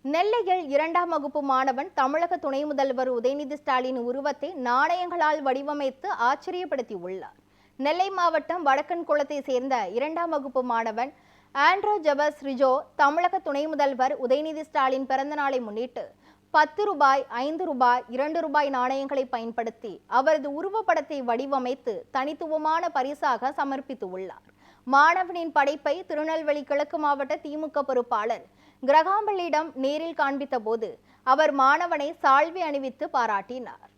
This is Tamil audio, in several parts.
நெல்லையில் 2ஆம் வகுப்பு மாணவன் தமிழக துணை முதல்வர் உதயநிதி ஸ்டாலின் உருவத்தை நாணயங்களால் வடிவமைத்து ஆச்சரியப்படுத்தியுள்ளார். நெல்லை மாவட்டம் வடக்கன்குளத்தை சேர்ந்த 2ஆம் வகுப்பு மாணவன் ஆண்ட்ரோ ஜபஸ் ரிஜோ தமிழக துணை முதல்வர் உதயநிதி ஸ்டாலின் பிறந்த நாளை முன்னிட்டு 10 ரூபாய், 5 ரூபாய், 2 ரூபாய் நாணயங்களை பயன்படுத்தி அவரது உருவப்படத்தை வடிவமைத்து தனித்துவமான பரிசாக சமர்ப்பித்துள்ளார். மாணவனின் படைப்பை திருநெல்வேலி கிழக்கு மாவட்ட திமுக பொறுப்பாளர் கிரகாம்பள்ளியிடம் நேரில் காண்பித்த போது அவர் மாணவனை சால்வை அணிவித்து பாராட்டினார்.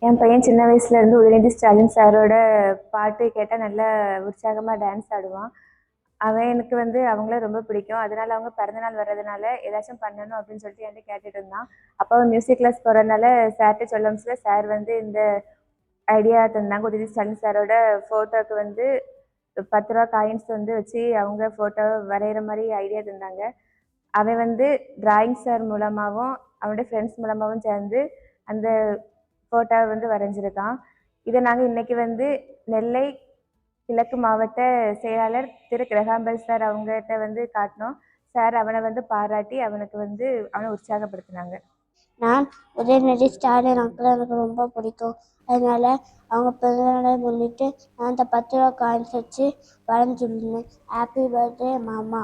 என் பையன் சின்ன வயசுல இருந்து உதயநிதி ஸ்டாலின் சாரோட பாட்டு கேட்டால் நல்லா உற்சாகமாக டான்ஸ் ஆடுவான். அவன் எனக்கு அவங்கள ரொம்ப பிடிக்கும். அதனால அவங்க பிறந்தநாள் வர்றதுனால ஏதாச்சும் பண்ணணும் அப்படின்னு சொல்லிட்டு என்கிட்ட கேட்டுட்டு இருந்தான். அப்போ அவன் மியூசிக் கிளாஸ் போகிறதுனால சார்கிட்ட சொல்லம்ஸ்ல சார் இந்த ஐடியா தந்தாங்க. உதயநிதி ஸ்டாலின் சாரோட ஃபோட்டோவுக்கு 10 ரூபா காயின்ஸ் வச்சு அவங்க ஃபோட்டோ வரைகிற மாதிரி ஐடியா தந்தாங்க. அவன் டிராயிங் சார் மூலமாகவும் அவனோட ஃப்ரெண்ட்ஸ் மூலமாகவும் சேர்ந்து அந்த ஃபோட்டோவை வரைஞ்சிருக்கான். இதை நாங்கள் இன்னைக்கு நெல்லை கிழக்கு மாவட்ட செயலாளர் திரு கிரகாம்பல் சார் அவங்ககிட்ட காட்டினோம். சார் அவனை பாராட்டி அவனுக்கு அவனை உற்சாகப்படுத்தினாங்க. நான் உதயநிதி ஸ்டாலின் அங்கிள் எனக்கு ரொம்ப பிடிக்கும். அதனால அவங்க பிறந்தநாளை முன்னிட்டு நான் அந்த 10 ரூபா காயின்ஸ் வச்சு வரைஞ்சிருந்தேன். ஹாப்பி பர்த்டே மாமா.